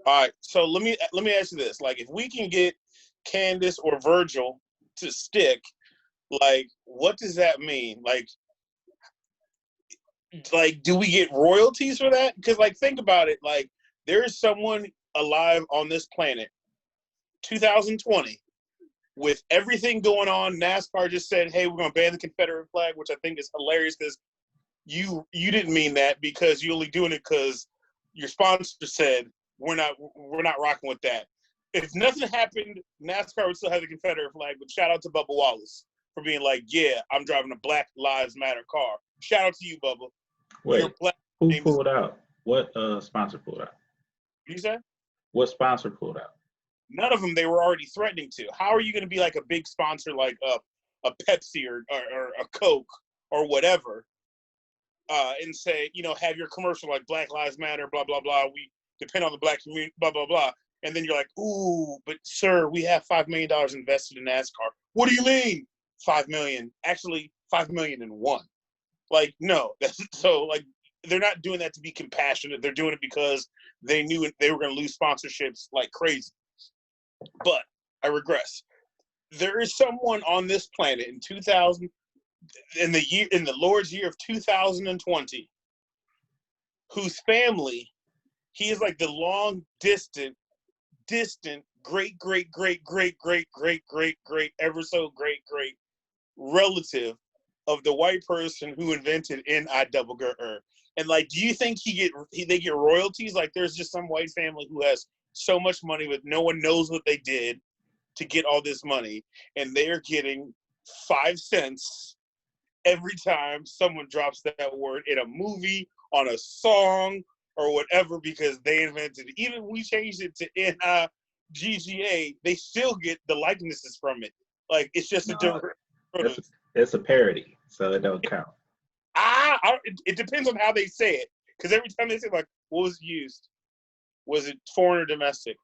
All right, so let me ask you this: like, if we can get Candace or Virgil to stick, like, what does that mean? Like, do we get royalties for that? Because, like, think about it. Like, there is someone alive on this planet, 2020, with everything going on. NASCAR just said, "Hey, we're going to ban the Confederate flag," which I think is hilarious because you didn't mean that because you're only doing it because your sponsor said we're not rocking with that. If nothing happened, NASCAR would still have the Confederate flag. But shout out to Bubba Wallace for being like, "Yeah, I'm driving a Black Lives Matter car." Shout out to you, Bubba. Your Wait, black who name is. pulled out? What sponsor pulled out? You said What sponsor pulled out? none of them. They were already threatening to. How are you going to be like a big sponsor like a Pepsi or a Coke or whatever, and say, have your commercial like Black Lives Matter, blah blah blah. We depend on the black community, blah blah blah. And then you're like, ooh, but sir, we have $5 million invested in NASCAR. What do you mean 5 million? Actually, 5 million and 1. Like, no, that's so like they're not doing that to be compassionate. They're doing it because they knew they were going to lose sponsorships like crazy. But I regress. There is someone on this planet in 2000, in the Lord's year of 2020, whose family, he is like the long distant great ever so great relative of the white person who invented N-I-double-G-R. And like, do you think they get royalties? Like, there's just some white family who has so much money, but no one knows what they did to get all this money, and they're getting 5 cents every time someone drops that word in a movie, on a song, or whatever, because they invented it. Even if we changed it to N-I-G-G-A, they still get the likenesses from it. Like, it's just a No, different. it's a parody, so it don't count. It depends on how they say it. Because every time they say, like, what was used? Was it foreign or domestic?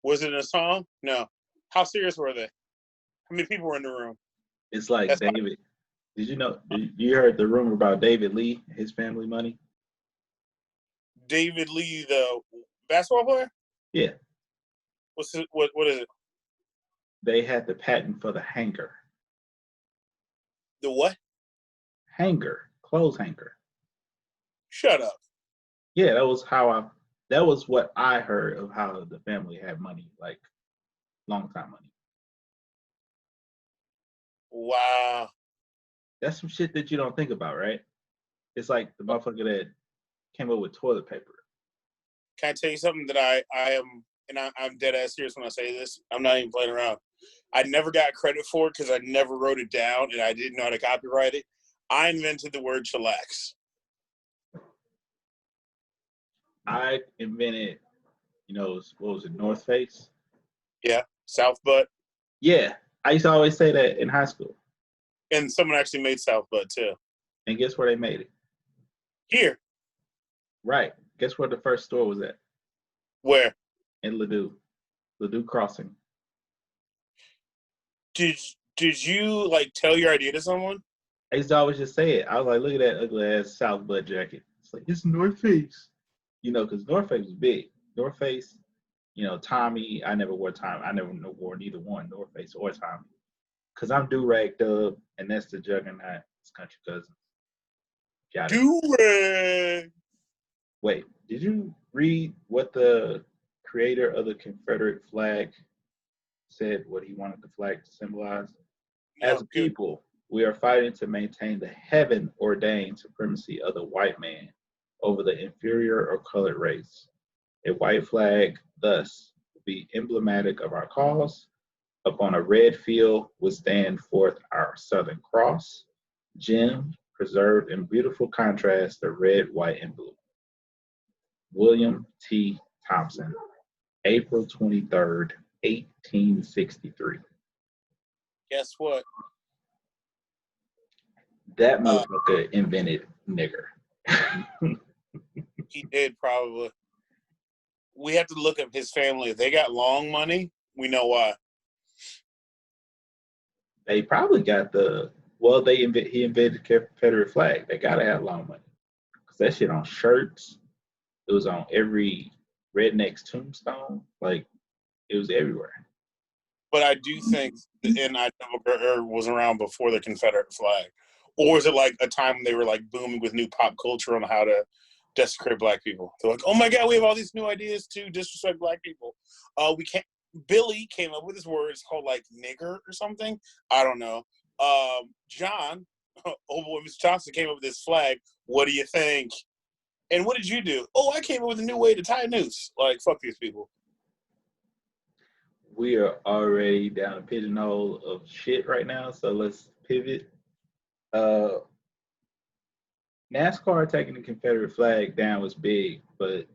Was it in a song? No. How serious were they? How many people were in the room? It's like That's David. Did you know? You heard the rumor about David Lee, his family money? David Lee, the basketball player. Yeah, What is it? they had the patent for the hanger. The what? Hanger, clothes hanger. Shut up. Yeah, that was how I. That was what I heard of how the family had money, like long time money. Wow. That's some shit that you don't think about, right? It's like the motherfucker that came up with toilet paper. Can I tell you something that I am, and I'm dead ass serious when I say this. I'm not even playing around. I never got credit for it because I never wrote it down and I didn't know how to copyright it. I invented the word chillax. I invented, what was it, North Face? Yeah, South Butt. Yeah, I used to always say that in high school. And someone actually made South Butt too. And guess where they made it? Here. Right. Guess where the first store was at? Where? In Ladue Crossing. Did you like tell your idea to someone? I used to always just say it. I was like, look at that ugly ass South Butt jacket. It's like, it's North Face. Because North Face was big. North Face, Tommy, I never wore Tommy. I never wore neither one, North Face or Tommy. Because I'm do-rag Dub, and that's the juggernaut. It's Country Cousins. Got it. Do-rag. Wait, did you read what the creator of the Confederate flag said, what he wanted the flag to symbolize? No, As a people, we are fighting to maintain the heaven-ordained supremacy of the white man over the inferior or colored race. A white flag, thus, will be emblematic of our cause. Upon a red field would stand forth our Southern Cross, gemmed, preserved in beautiful contrast, the red, white, and blue. William T. Thompson, April 23rd, 1863. Guess what? That motherfucker invented nigger. He did probably. We have to look at his family. If they got long money, we know why. They probably got he invented the Confederate flag. They gotta have long money. Cause that shit on shirts, it was on every Redneck's tombstone. Like, it was everywhere. But I do think, and I know was around before the Confederate flag, or is it like a time when they were like booming with new pop culture on how to desecrate black people? They're like, oh my god, we have all these new ideas to disrespect black people. We can't. Billy came up with this word. It's called like nigger or something. I don't know. John, oh boy, Mr. Johnson came up with this flag. What do you think? And what did you do? Oh, I came up with a new way to tie a noose. Like, fuck these people. We are already down a pigeonhole of shit right now, so let's pivot. NASCAR taking the Confederate flag down was big, but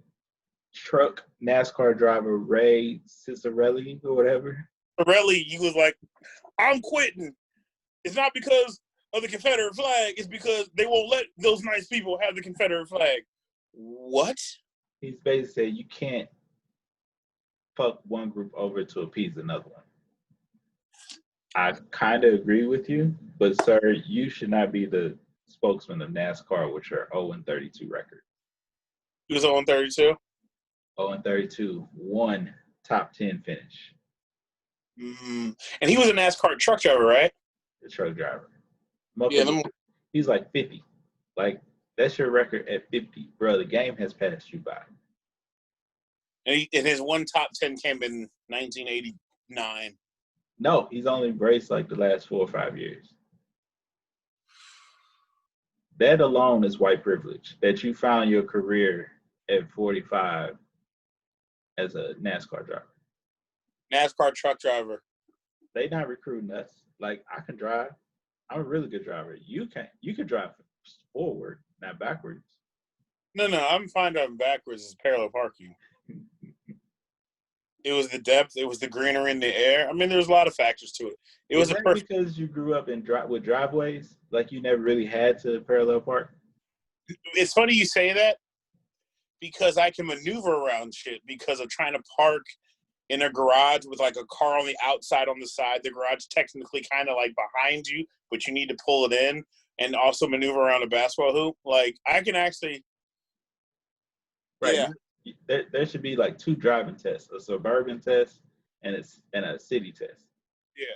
truck NASCAR driver Ray Cicerelli or whatever. Cicerelli, he was like, I'm quitting. It's not because of the Confederate flag. It's because they won't let those nice people have the Confederate flag. What? He's basically said you can't fuck one group over to appease another one. I kind of agree with you, but sir, you should not be the spokesman of NASCAR with your 0-32 record. He was 0-32? 0-32, one top 10 finish. Mm-hmm. And he was a NASCAR truck driver, right? The truck driver. Yeah, he's like 50. Like, that's your record at 50. Bro, the game has passed you by. And his one top 10 came in 1989. No, he's only raced like the last 4 or 5 years. That alone is white privilege, that you found your career at 45 as a NASCAR driver. NASCAR truck driver. They not recruiting us. Like, I can drive. I'm a really good driver. You can't. You can drive forward, not backwards. No, I'm fine driving backwards. It's parallel parking. It was the depth. It was the greenery in the air. I mean, there's a lot of factors to it. It was a perfect. Because you grew up with driveways, like you never really had to parallel park. It's funny you say that because I can maneuver around shit because of trying to park in a garage with like a car on the outside on the side. The garage technically kind of like behind you, but you need to pull it in and also maneuver around a basketball hoop. Like I can actually. Right. Yeah. There should be like 2 driving tests: a suburban test and a city test. Yeah.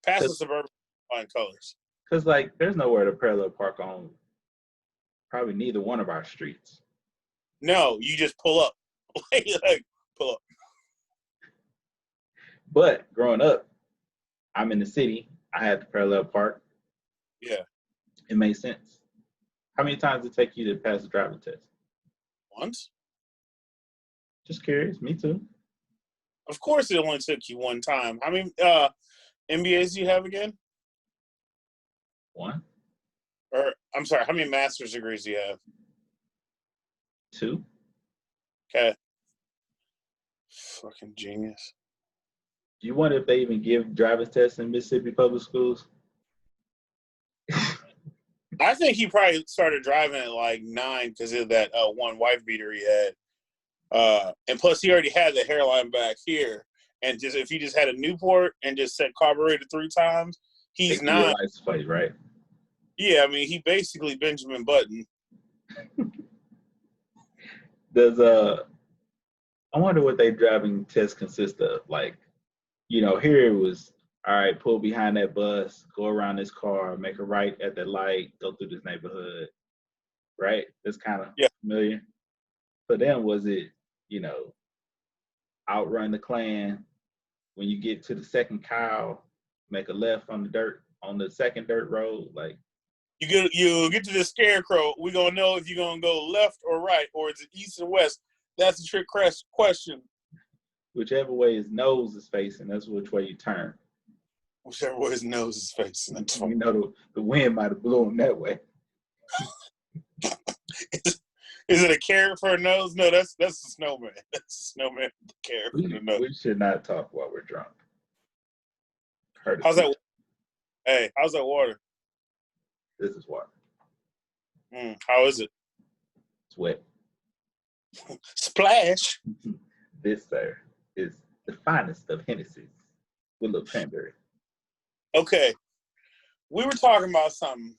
Pass the suburban flying colors. Because like there's nowhere to parallel park on probably neither one of our streets. No, you just pull up. like pull up. But growing up, I'm in the city. I had to parallel park. Yeah. It made sense. How many times did it take you to pass the driving test? Once. Just curious. Me too. Of course, it only took you one time. How many MBAs do you have again? 1. Or I'm sorry, how many master's degrees do you have? 2. Okay. Fucking genius. Do you wonder if they even give driver's tests in Mississippi public schools? I think he probably started driving at like 9 because of that one wife beater he had. And plus, he already had the hairline back here. And just if he just had a Newport and just set carburetor 3 times, he's 9. License plate, right? Yeah, I mean, he basically Benjamin Button. I wonder what their driving test consists of. Like, here it was, all right, pull behind that bus, go around this car, make a right at the light, go through this neighborhood, right? That's kind of familiar. For them, was it, outrun the Klan? When you get to the second cow, make a left on the second dirt road, like. You get to the scarecrow. We're gonna know if you're gonna go left or right, or is it east and west? That's a trick question. Whichever way his nose is facing, that's which way you turn. Whichever way his nose is facing. That's funny. The wind might have blew him that way. Is it a carrot for a nose? No, that's a snowman. That's a snowman with a carrot for the nose. We should not talk while we're drunk. How's that? Hey, how's that water? This is water. How is it? It's wet. Splash. This, sir, is the finest of Hennessy's with a little cranberry. Okay. We were talking about something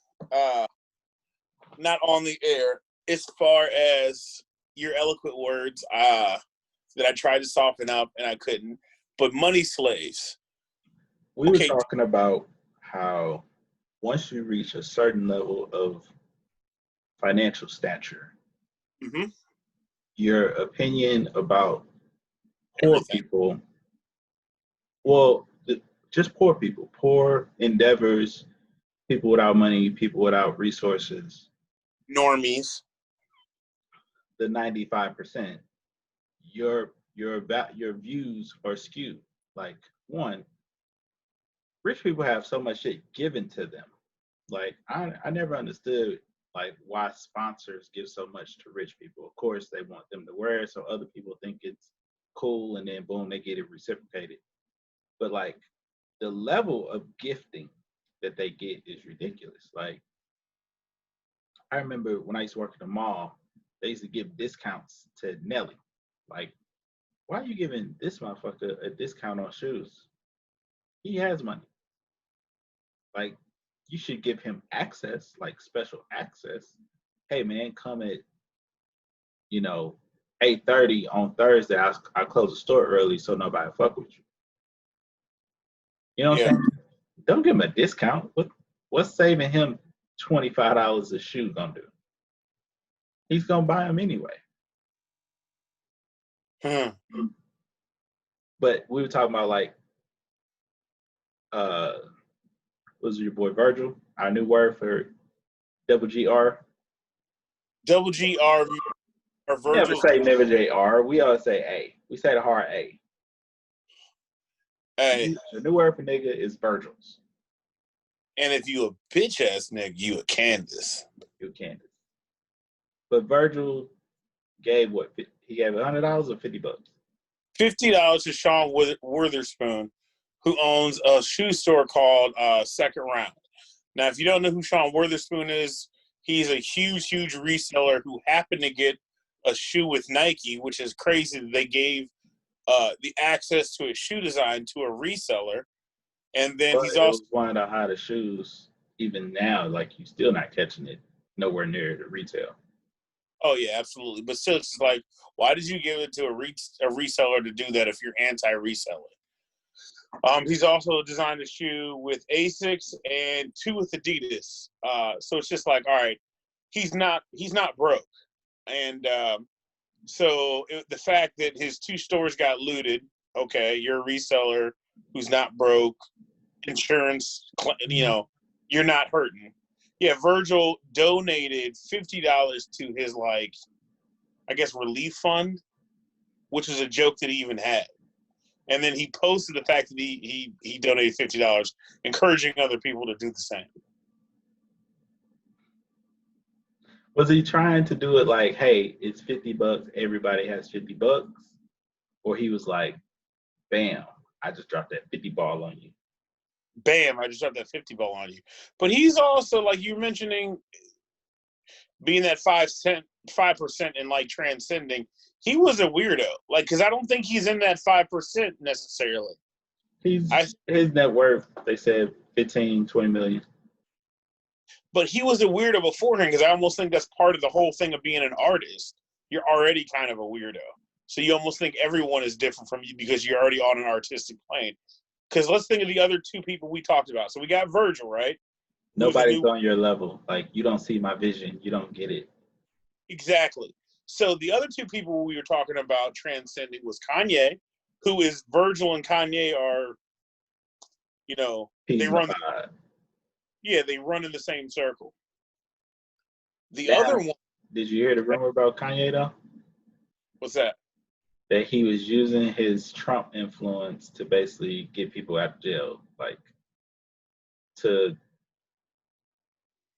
not on the air as far as your eloquent words. that I tried to soften up and I couldn't. But money slaves. We were talking about how once you reach a certain level of financial stature, mm-hmm. your opinion about poor Everything. people, well, just poor people, poor endeavors, people without money, people without resources, normies, the 95%, your views are skewed. Like, one, rich people have so much shit given to them. Like, I never understood like why sponsors give so much to rich people. Of course, they want them to wear it so other people think it's cool, and then boom, they get it reciprocated. But like the level of gifting that they get is ridiculous. Like, I remember when I used to work in the mall, they used to give discounts to Nelly. Like, why are you giving this motherfucker a discount on shoes? He has money. Like, you should give him access, like special access. Hey man, come at 8:30 on Thursday. I close the store early so nobody fuck with you. You know what I'm saying? Don't give him a discount. What's saving him $25 a shoe gonna do? He's gonna buy them anyway. But we were talking about like was your boy Virgil? Our new word for double GR. Double GR or Virgils. Never JR. We always say A. We say the hard A. Hey. The new word for nigga is Virgils. And if you a bitch ass nigga, you a Candace. You Candace. But Virgil gave what? He gave $100 or $50? $50 to Sean Witherspoon, who owns a shoe store called Second Round. Now, if you don't know who Sean Witherspoon is, he's a huge reseller who happened to get a shoe with Nike, which is crazy that they gave the access to a shoe design to a reseller. And then he's also one of the hottest shoes. Even now, like, you're still not catching it nowhere near the retail. Oh yeah, absolutely. But still, it's like, why did you give it to a reseller to do that if you're anti-reseller? He's also designed a shoe with Asics and 2 with Adidas. So it's just like, all right, he's not broke. And so the fact that his 2 stores got looted, okay, you're a reseller who's not broke, insurance, you're not hurting. Yeah, Virgil donated $50 to his, like, I guess, relief fund, which was a joke that he even had. And then he posted the fact that he donated $50, encouraging other people to do the same. Was he trying to do it like, hey, it's $50, everybody has $50? Or he was like, bam, I just dropped that 50 ball on you. Bam, I just dropped that 50 ball on you. But he's also, like you're mentioning, being that 5% and like transcending, he was a weirdo. Like, because I don't think he's in that 5% necessarily. His net worth, they said 15, 20 million. But he was a weirdo beforehand, because I almost think that's part of the whole thing of being an artist. You're already kind of a weirdo. So you almost think everyone is different from you because you're already on an artistic plane. Because let's think of the other 2 people we talked about. So we got Virgil, right? Nobody's on your level. Like, you don't see my vision. You don't get it. Exactly. So the other 2 people we were talking about transcending was Kanye, who is Virgil and Kanye are, they run. They run in the same circle. The other one. Did you hear the rumor about Kanye though? What's that? That he was using his Trump influence to basically get people out of jail, like to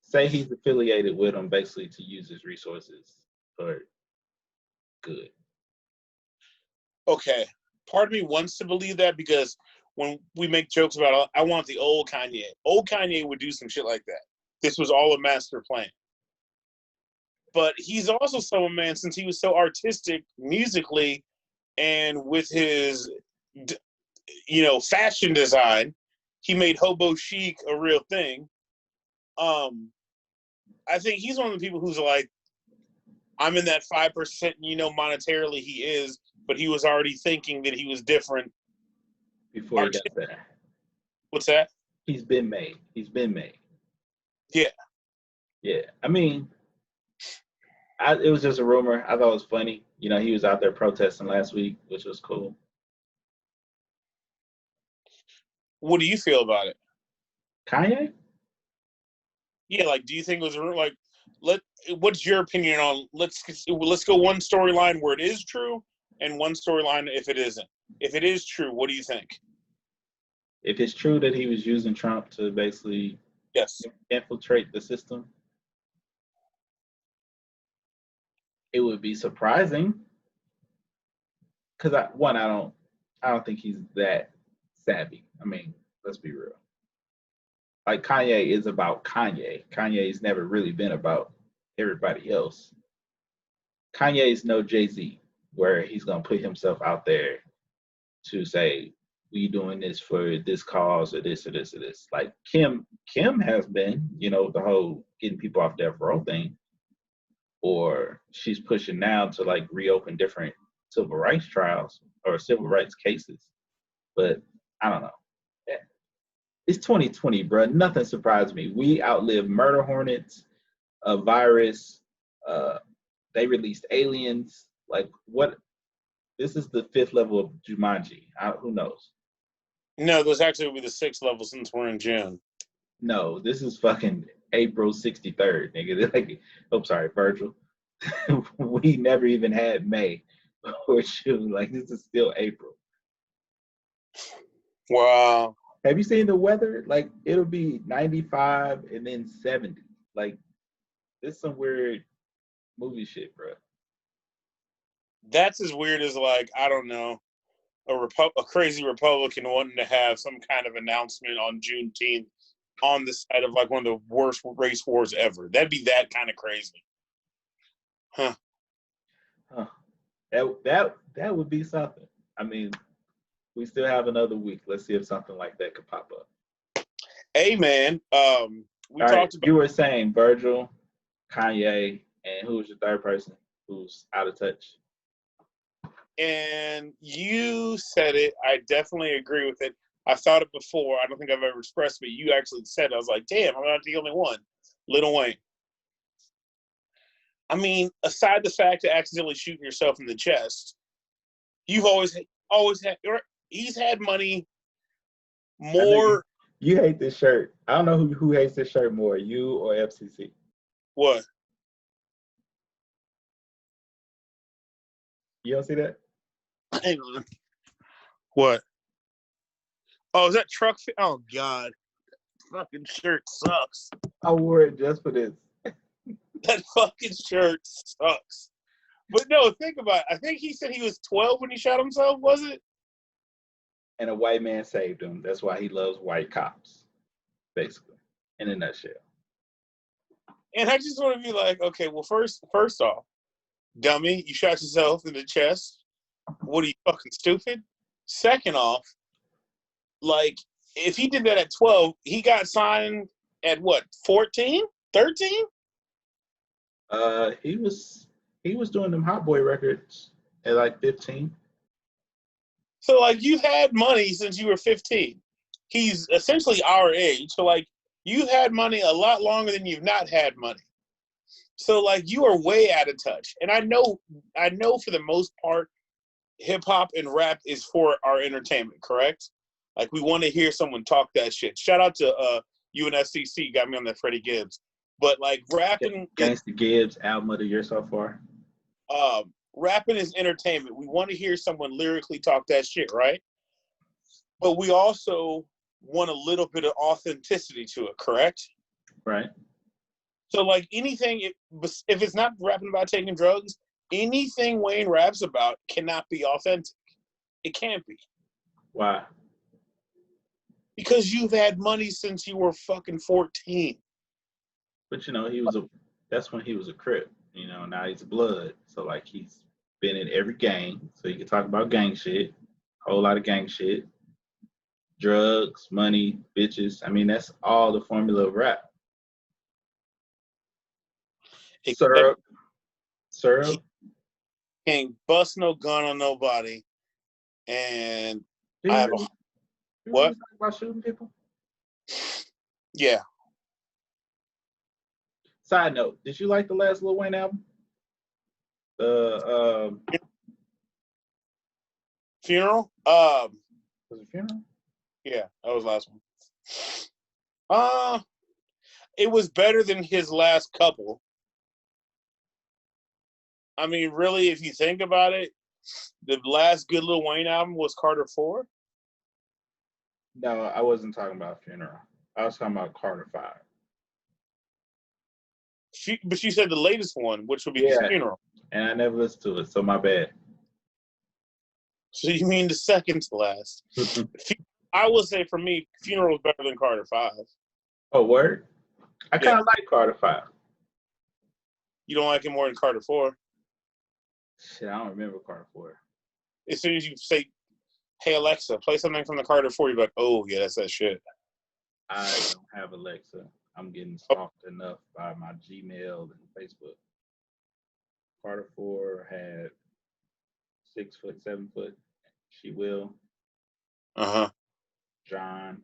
say he's affiliated with him, basically to use his resources for good. Okay. Part of me wants to believe that, because when we make jokes about, I want the old Kanye would do some shit like that. This was all a master plan. But he's also someone, man, since he was so artistic musically and with his, fashion design, he made hobo chic a real thing. I think he's one of the people who's like, I'm in that 5%, monetarily he is, but he was already thinking that he was different before he got there. What's that? He's been made. Yeah. Yeah. I mean, it was just a rumor. I thought it was funny. You know, he was out there protesting last week, which was cool. What do you feel about it? Kanye? Yeah, like, do you think it was like, what's your opinion on, let's go one storyline where it is true and one storyline if it isn't. If it is true, what do you think? If it's true that he was using Trump to basically infiltrate the system, it would be surprising. Because I don't think he's that savvy. I mean, let's be real. Like, Kanye is about Kanye. Kanye's never really been about everybody else. Kanye's no Jay-Z, where he's gonna put himself out there to say, we doing this for this cause or this or this or this. Like Kim has been, you know, the whole getting people off death row thing. Or she's pushing now to like reopen different civil rights trials or civil rights cases. But I don't know. It's 2020, bro. Nothing surprised me. We outlived murder hornets, a virus. They released aliens. Like, what? This is the 5th level of Jumanji. Who knows? No, this actually will be the 6th level since we're in June. No, this is fucking April 63rd, nigga. Like, oh, sorry, Virgil. We never even had May or June. Like, this is still April. Wow. Have you seen the weather? Like, it'll be 95 and then 70. Like, this is some weird movie shit, bro. That's as weird as, like, I don't know, a crazy Republican wanting to have some kind of announcement on Juneteenth on the side of, like, one of the worst race wars ever. That'd be that kind of crazy. Huh. That would be something. I mean, we still have another week. Let's see if something like that could pop up. Hey, man. We talked about. You were saying Virgil, Kanye, and who was your third person who's out of touch? And you said it. I definitely agree with it. I thought it before. I don't think I've ever expressed it, but you actually said it. I was like, damn, I'm not the only one. Lil Wayne. I mean, aside the fact of accidentally shooting yourself in the chest, you've always had. He's had money more. You hate this shirt. I don't know who hates this shirt more, you or FCC. What? You don't see that? Hang on. What? Oh, is that truck? Oh, God. Fucking shirt sucks. I wore it just for this. That fucking shirt sucks. But no, think about it. I think he said he was 12 when he shot himself, was it? And a white man saved him. That's why he loves white cops, basically, in a nutshell. And I just want to be like, okay, well, first off, dummy, you shot yourself in the chest. What are you, fucking stupid? Second off, like, if he did that at 12, he got signed at what, 14? 13? He was doing them Hot Boy records at like 15. So, like, you've had money since you were 15. He's essentially our age. So, like, you've had money a lot longer than you've not had money. So, like, you are way out of touch. And I know for the most part, hip-hop and rap is for our entertainment, correct? Like, we want to hear someone talk that shit. Shout out to UNFCC, got me on that Freddie Gibbs. But, like, rapping... Gangsta Gibbs, album of the year so far. Rapping is entertainment. We want to hear someone lyrically talk that shit, right? But we also want a little bit of authenticity to it, correct? Right. So, like, anything, if it's not rapping about taking drugs, anything Wayne raps about cannot be authentic. It can't be. Why? Because you've had money since you were fucking 14. But, you know, that's when he was a Crip. You know, now he's a Blood. So, like, he's been in every gang. So you can talk about gang shit. Whole lot of gang shit. Drugs, money, bitches. I mean, that's all the formula of rap. Syrup. Can't bust no gun on nobody. And Did I you have really, a you what? really talk about shooting people? Yeah. Side note, did you like the last Lil Wayne album? The Funeral? was it Funeral? Yeah, that was the last one. It was better than his last couple. I mean, really, if you think about it, the last good Lil Wayne album was Carter 4. No, I wasn't talking about Funeral. I was talking about Carter 5. But she said the latest one, which would be Yeah, Funeral. and I never listened to it, so my bad. So you mean the second to last? I would say for me, Funeral is better than Carter 5. Oh, word? I kind Yeah. of like Carter 5. You don't like it more than Carter 4? Shit, I don't remember Carter 4. As soon as you say, hey, Alexa, play something from the Carter 4, you're like, oh, yeah, that's that shit. I don't have Alexa. I'm getting stalked enough by my Gmail and Facebook. Carter 4 had 6 foot, 7 foot. She will. Uh-huh. John.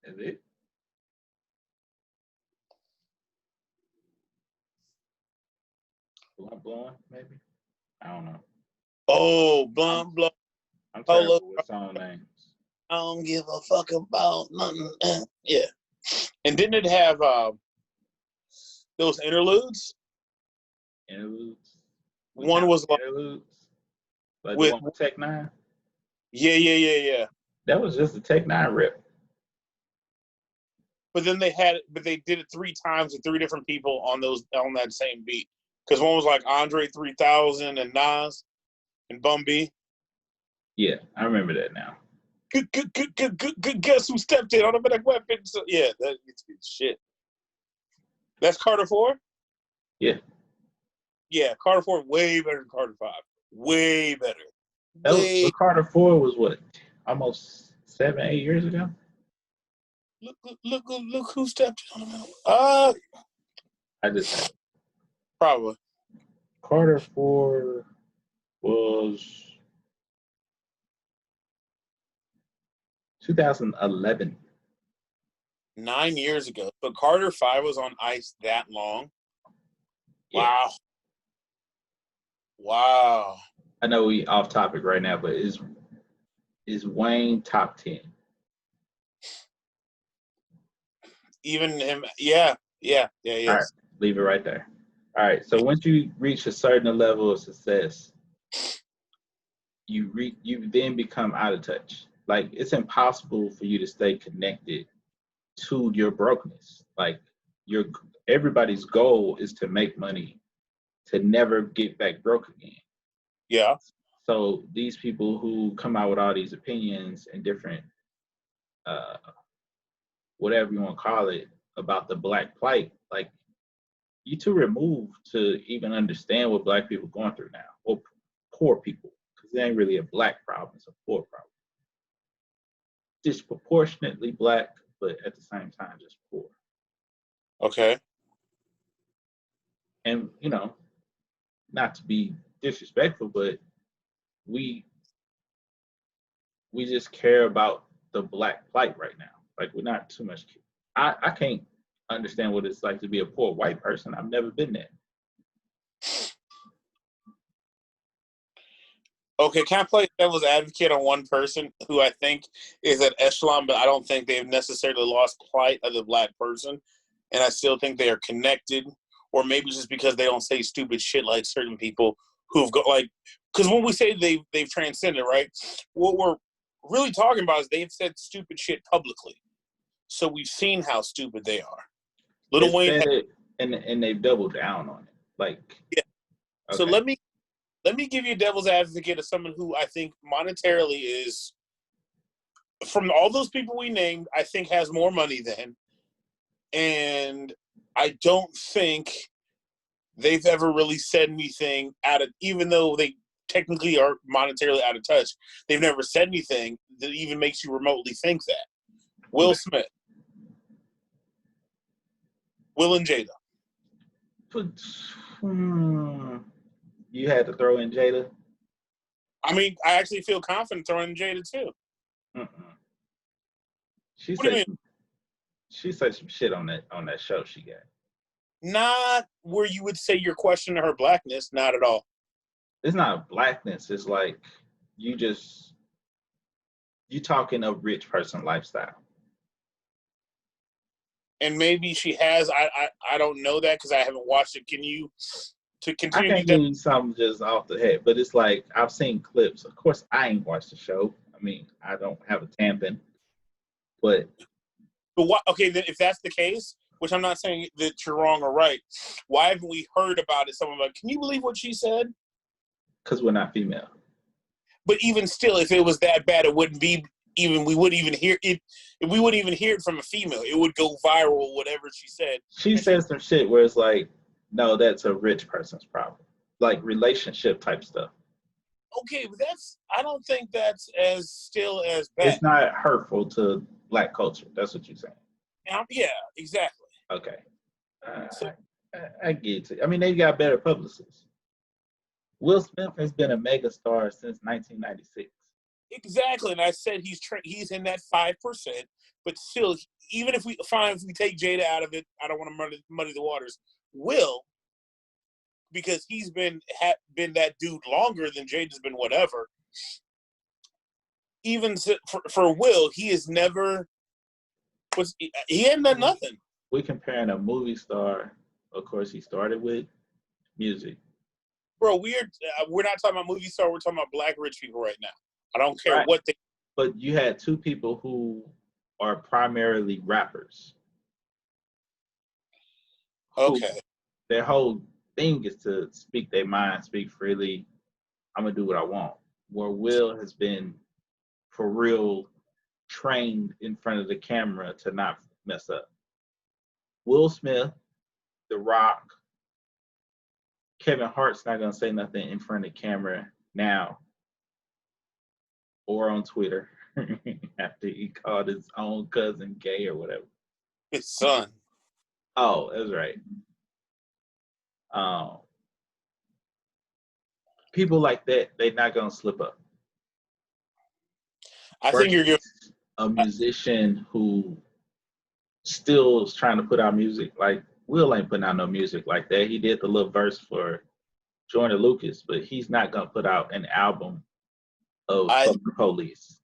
Is it? Blowing, maybe? I don't know. Oh, blunt. I'm Polo. terrible with song names. I don't give a fuck about nothing. Yeah. And didn't it have those interludes? Interludes? One was like interludes? Like the with one with Tech Nine? yeah. That was just a Tech Nine rip. But then they did it 3 times with 3 different people on that same beat. Because one was like Andre 3000 and Nas and Bum B. Yeah, I remember that now. Good. Guess who stepped in on a medic weapon? So, yeah, that gets good shit. That's Carter 4? Yeah. Yeah, Carter 4 way better than Carter 5. Way better. But Carter 4 was what? Almost 7, 8 years ago? Look who stepped in on a medic. I just had it. Probably. Carter 4 was 2011. 9 years ago. But Carter 5 was on ice that long. Yeah. Wow. I know we off topic right now, but is Wayne top 10? Even him, yeah. He All right, is. leave it right there. All right, so once you reach a certain level of success, you then become out of touch. Like it's impossible for you to stay connected to your brokenness. Like everybody's goal is to make money, to never get back broke again. Yeah. So these people who come out with all these opinions and different, whatever you want to call it, about the Black plight, like you too removed to even understand what Black people are going through now, or poor people, because it ain't really a Black problem; it's a poor problem. Disproportionately Black, but at the same time, just poor. Okay. And not to be disrespectful, but we just care about the Black plight right now. Like we're not too much. I can't understand what it's like to be a poor white person. I've never been there. Okay, can I play devil's advocate on one person who I think is at echelon, but I don't think they've necessarily lost plight of the Black person, and I still think they are connected, or maybe just because they don't say stupid shit like certain people who've got because when we say they've transcended, right? What we're really talking about is they've said stupid shit publicly, so we've seen how stupid they are. Lil Wayne said it, and they've doubled down on it. Like, yeah. Okay. So let me give you a devil's advocate of someone who I think monetarily is, from all those people we named, I think has more money than, and I don't think they've ever really said anything even though they technically are monetarily out of touch, they've never said anything that even makes you remotely think that. Will Smith. Will and Jada. But, you had to throw in Jada? I mean, I actually feel confident throwing in Jada too. Mm-mm. She What do you said mean? she said some shit on that show she got. Not where you would say you're questioning her blackness. Not at all. It's not blackness. It's like you talking a rich person lifestyle. And maybe she has. I don't know that because I haven't watched it. Can you to I continue can't to give you something just off the head, but it's like I've seen clips. Of course, I ain't watched the show. I mean, I don't have a tampon, but But okay, then if that's the case, which I'm not saying that you're wrong or right, why haven't we heard about it? Someone like, can you believe what she said? because we're not female. But even still, if it was that bad, it wouldn't be even. We wouldn't even hear it. We wouldn't even hear it from a female. It would go viral. Whatever she said. She said some shit where it's like, no, that's a rich person's problem, like relationship type stuff. Okay, but I don't think that's still as bad. It's not hurtful to black culture. That's what you're saying. Yeah, exactly. Okay. I get it. I mean, they got better publicists. Will Smith has been a megastar since 1996. Exactly, and I said he's in that 5%, but still, even if we take Jada out of it, I don't want to muddy the waters. Will, because he's been that dude longer than Jada's been whatever. Even for Will, he has never he hadn't done nothing. We're comparing a movie star. Of course, he started with music. Bro, we're not talking about movie star. We're talking about black rich people right now. I don't care what they. But you had two people who are primarily rappers. Okay. Their whole thing is to speak their mind, speak freely. I'm gonna do what I want. Where Will has been, for real, trained in front of the camera to not mess up. Will Smith, The Rock, Kevin Hart's not gonna say nothing in front of the camera now or on Twitter after he called his own cousin gay or whatever. His son. Oh, that's right. People like that, they're not gonna slip up. I think you're giving a musician who still is trying to put out music. Like Will ain't putting out no music like that. He did the little verse for Joyner Lucas, but he's not gonna put out an album of Fuck the Police.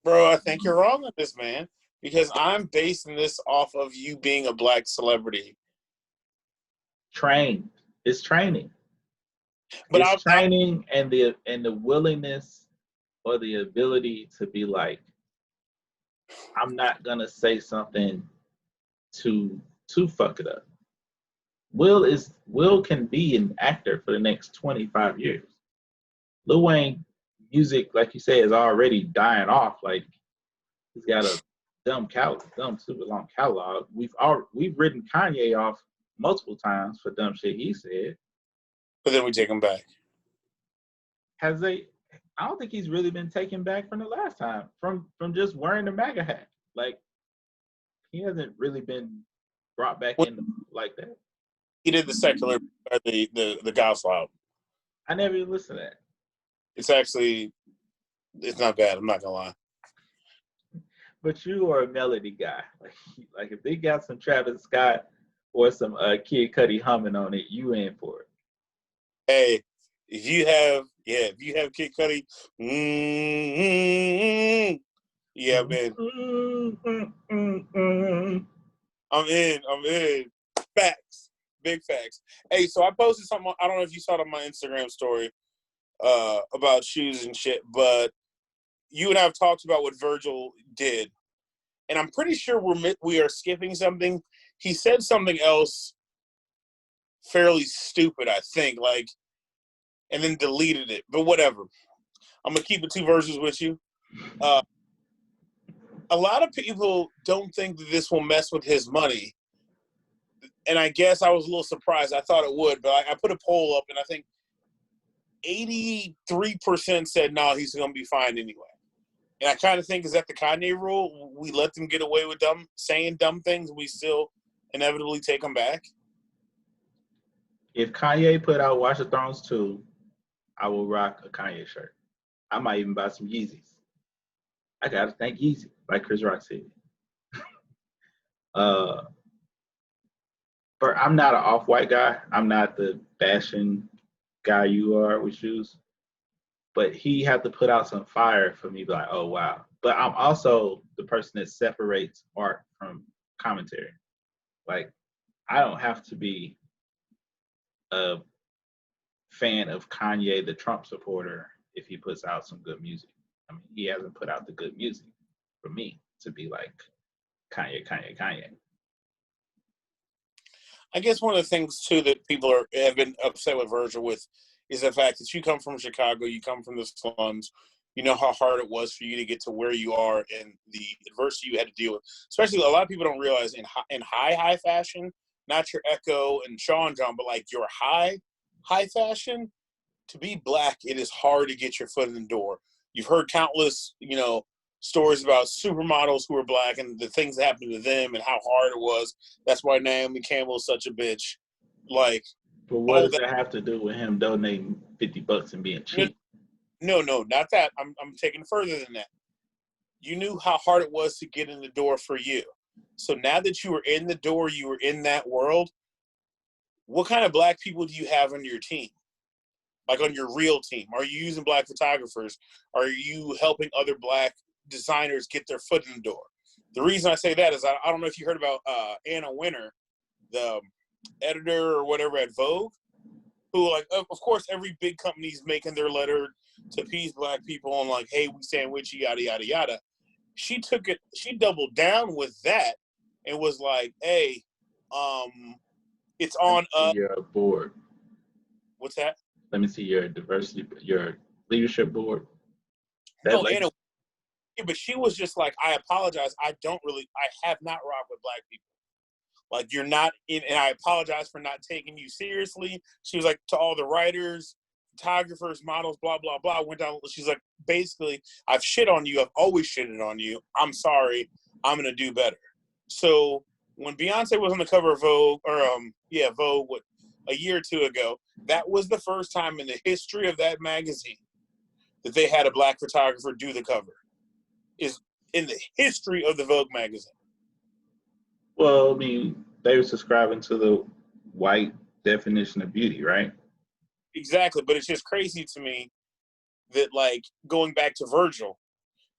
Bro, I think you're wrong on this, man. Because I'm basing this off of you being a black celebrity. Trained. It's training. But it's training and the willingness or the ability to be like, I'm not gonna say something to fuck it up. Will can be an actor for the next 25 years. Lil Wayne music, like you say, is already dying off. Like he's got a dumb super long catalog. We've written Kanye off multiple times for dumb shit he said. But then we take him back. I don't think he's really been taken back from the last time, from just wearing the MAGA hat. Like he hasn't really been brought back in like that. He did the secular, the gospel album. I never even listened to that. It's not bad. I'm not gonna lie. But you are a melody guy. Like if they got some Travis Scott or some Kid Cudi humming on it, you in for it. Hey, if you have Kid Cudi, yeah, man. I'm in. Facts. Big facts. Hey, so I posted something, I don't know if you saw it on my Instagram story, about shoes and shit, but you and I have talked about what Virgil did. And I'm pretty sure we are skipping something. He said something else fairly stupid, I think, and then deleted it. But whatever. I'm going to keep it 2 verses with you. A lot of people don't think that this will mess with his money. And I guess I was a little surprised. I thought it would, but I put a poll up, and I think 83% said, no, he's going to be fine anyway. And I kind of think, is that the Kanye rule? We let them get away with saying dumb things, we still inevitably take them back? If Kanye put out Watch the Thrones 2, I will rock a Kanye shirt. I might even buy some Yeezys. I gotta thank Yeezy, like Chris Rock said. But I'm not an off-white guy. I'm not the fashion guy you are with shoes. But he had to put out some fire for me to be like, oh wow. But I'm also the person that separates art from commentary. Like, I don't have to be a fan of Kanye, the Trump supporter, if he puts out some good music. I mean, he hasn't put out the good music for me to be like Kanye. I guess one of the things too that people have been upset with Virgil with is the fact that you come from Chicago, you come from the slums, you know how hard it was for you to get to where you are and the adversity you had to deal with. Especially a lot of people don't realize in high fashion, not your Echo and Sean John, but like your high fashion. To be black, it is hard to get your foot in the door. You've heard countless, stories about supermodels who are black and the things that happened to them and how hard it was. That's why Naomi Campbell is such a bitch. Like, but what does that have to do with him donating $50 and being cheap? No, not that. I'm taking it further than that. You knew how hard it was to get in the door for you. So now that you were in the door, you were in that world. What kind of black people do you have on your team? Like on your real team? Are you using black photographers? Are you helping other black designers get their foot in the door? The reason I say that is I don't know if you heard about Anna Wintour, the editor or whatever at Vogue, who, like, of course, every big company's making their letter to appease black people and like, hey, we stand with you, yada, yada, yada. She doubled down with that and was like, hey, it's on us. Your board. What's that? Let me see your your leadership board. No, Anna, but she was just like, I apologize. I have not rocked with black people. Like, you're not in, and I apologize for not taking you seriously. She was like, to all the writers, photographers, models, blah, blah, blah. Went down. She's like, basically, I've shit on you. I've always shitted on you. I'm sorry. I'm going to do better. So when Beyonce was on the cover of Vogue, Vogue, a year or two ago, that was the first time in the history of that magazine that they had a black photographer do the cover. Is in the history of the Vogue magazine. Well, I mean, they were subscribing to the white definition of beauty, right? Exactly, but it's just crazy to me that, like, going back to Virgil,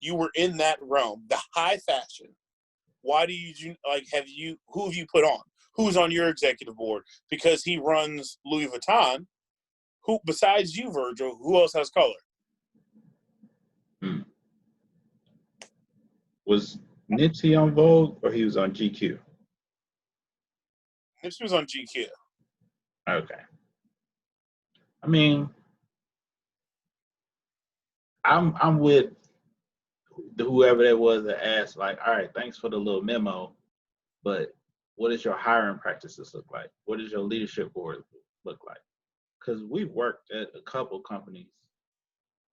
you were in that realm, the high fashion. Why do you, like, who have you put on? Who's on your executive board? Because he runs Louis Vuitton. Who, besides you, Virgil, who else has color? Was Nipsey on Vogue or he was on GQ? Nipsey was on GQ. Okay. I mean, I'm with whoever that was that asked, like, all right, thanks for the little memo, but what does your hiring practices look like? What does your leadership board look like? Because we've worked at a couple companies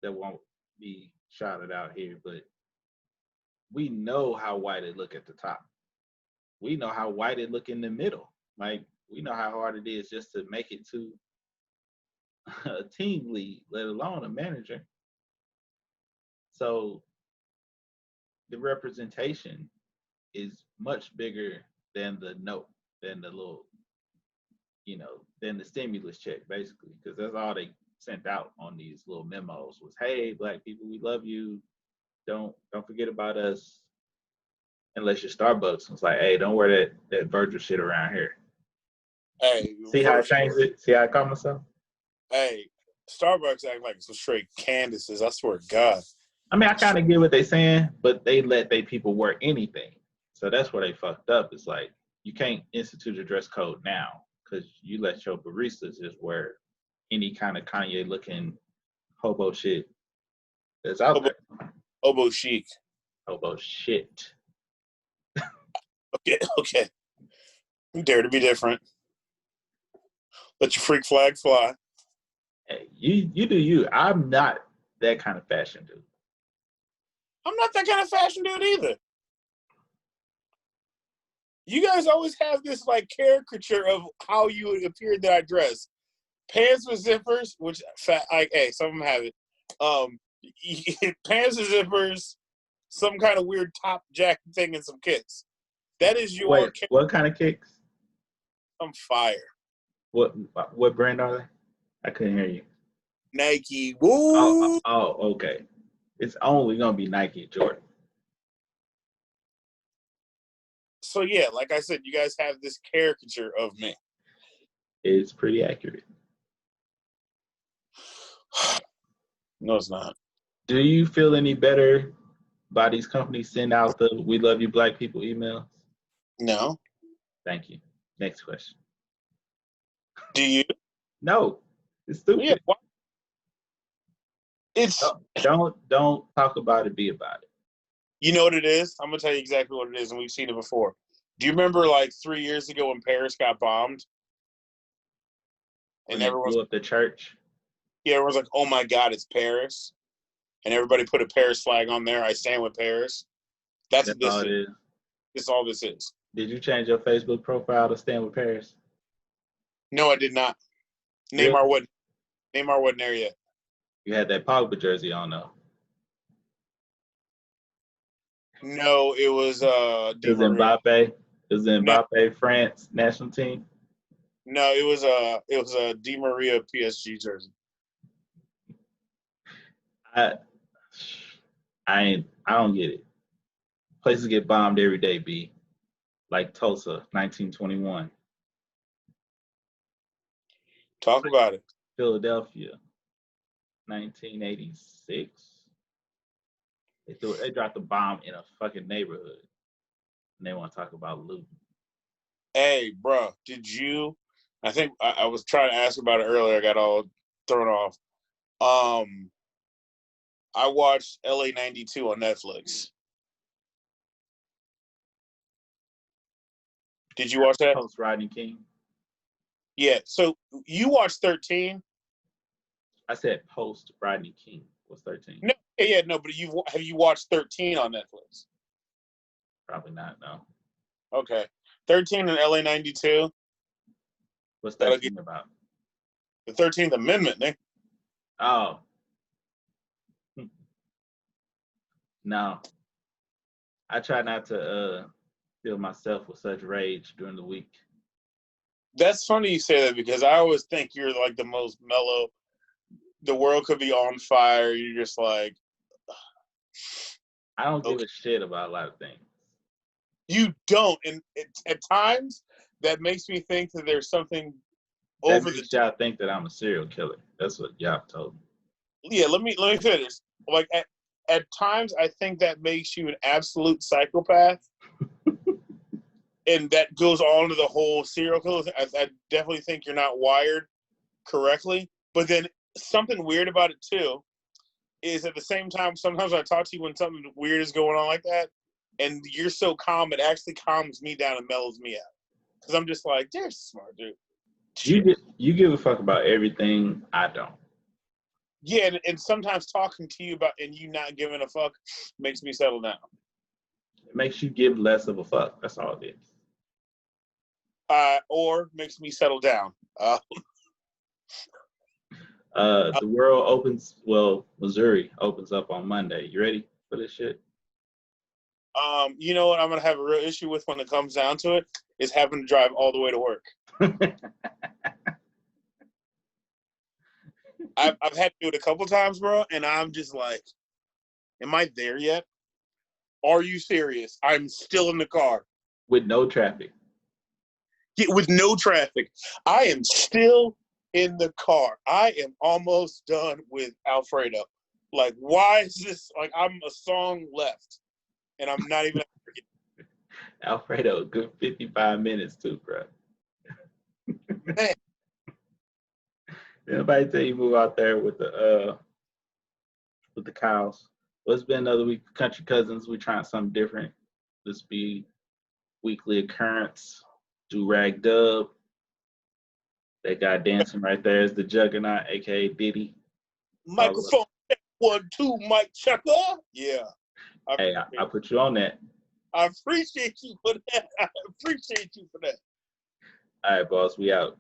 that won't be shouted out here, but we know how white it look at the top. We know how white it look in the middle. Like, we know how hard it is just to make it to a team lead, let alone a manager. So the representation is much bigger than the note, than the little, than the stimulus check, basically, because that's all they sent out on these little memos was, hey, black people, we love you. Don't forget about us. Unless you're Starbucks, it's like, hey, don't wear that Virgil shit around here. Hey, see how I changed it? See how I caught myself? Hey, Starbucks act like some straight Candaces. I swear to God. I mean, I kind of get what they're saying, but they let their people wear anything. So that's where they fucked up. It's like, you can't institute a dress code now because you let your baristas just wear any kind of Kanye-looking hobo shit that's out there. Hobo chic. Hobo shit. Okay. Dare to be different. Let your freak flag fly. Hey, you do you. I'm not that kind of fashion dude. I'm not that kind of fashion dude either. You guys always have this, like, caricature of how you would appear that I dress. Pants with zippers, which hey, some of them have it. Pants with zippers, some kind of weird top jacket thing, and some kicks. That is your. Wait, what kind of kicks? Some fire. What brand are they? I couldn't hear you. Nike. Woo! Oh, okay. It's only gonna be Nike and Jordan. So yeah, like I said, you guys have this caricature of me. It's pretty accurate. No, it's not. Do you feel any better by these companies send out the "We love you, Black people" emails? No. Thank you. Next question. Do you? No, it's stupid. Yeah. Why? It's don't talk about it. Be about it. You know what it is? I'm gonna tell you exactly what it is, and we've seen it before. Do you remember like 3 years ago when Paris got bombed? And everyone blew up the church. Yeah, everyone's like, "Oh my God, it's Paris," and everybody put a Paris flag on there. I stand with Paris. That's what this all it is. That's all this is. Did you change your Facebook profile to stand with Paris? No, I did not. Really? Neymar wasn't there yet. You had that Pogba jersey on though. No, it was It was Mbappe. It was the Mbappe France national team. No, it was a Di Maria PSG jersey. I don't get it. Places get bombed every day, B. Like Tulsa, 1921. Talk about it. Philadelphia, 1986. They dropped a bomb in a fucking neighborhood. And they want to talk about loot. Hey, bro, did you? I think I was trying to ask about it earlier. I got all thrown off. I watched LA 92 on Netflix. Did you watch that? Post Rodney King. Yeah. So you watched 13. I said post Rodney King was 13. No, yeah, no. But have you watched 13 on Netflix? Probably not. No. Okay. 13 and LA 92. What's 13 about? The 13th Amendment, Nick. Oh. No. I try not to fill myself with such rage during the week. That's funny you say that because I always think you're like the most mellow. The world could be on fire. You're just like. I don't give a shit about a lot of things. You don't, and at times that makes me think that there's something that over the. Y'all think that I'm a serial killer. That's what y'all told me. Yeah, let me finish. Like at times, I think that makes you an absolute psychopath, and that goes on to the whole serial killer thing. I definitely think you're not wired correctly. But then something weird about it too is at the same time, sometimes I talk to you when something weird is going on like that. And you're so calm, it actually calms me down and mellows me out. Because I'm just like, you're smart, dude. You give a fuck about everything. I don't. Yeah, and sometimes talking to you about and you not giving a fuck makes me settle down. It makes you give less of a fuck. That's all it is. Or makes me settle down. The world opens. Well, Missouri opens up on Monday. You ready for this shit? You know what I'm gonna have a real issue with when it comes down to it is having to drive all the way to work. I've had to do it a couple times, bro, and I'm just like, am I there yet? Are you serious? I'm still in the car. With no traffic. Yeah, with no traffic. I am still in the car. I am almost done with Alfredo. Like, why is this like I'm a song left? And I'm not even. Alfredo, good 55 minutes too, bro. Man. Anybody tell you move out there with the cows? Well, it's been another week. Country Cousins, we trying something different. This be weekly occurrence. Do Rag Dub. That guy dancing right there is the Juggernaut, aka Diddy. Microphone 1, 2, mic checker. Yeah. Hey, I put you on that. I appreciate you for that. I appreciate you for that. All right, boss, we out.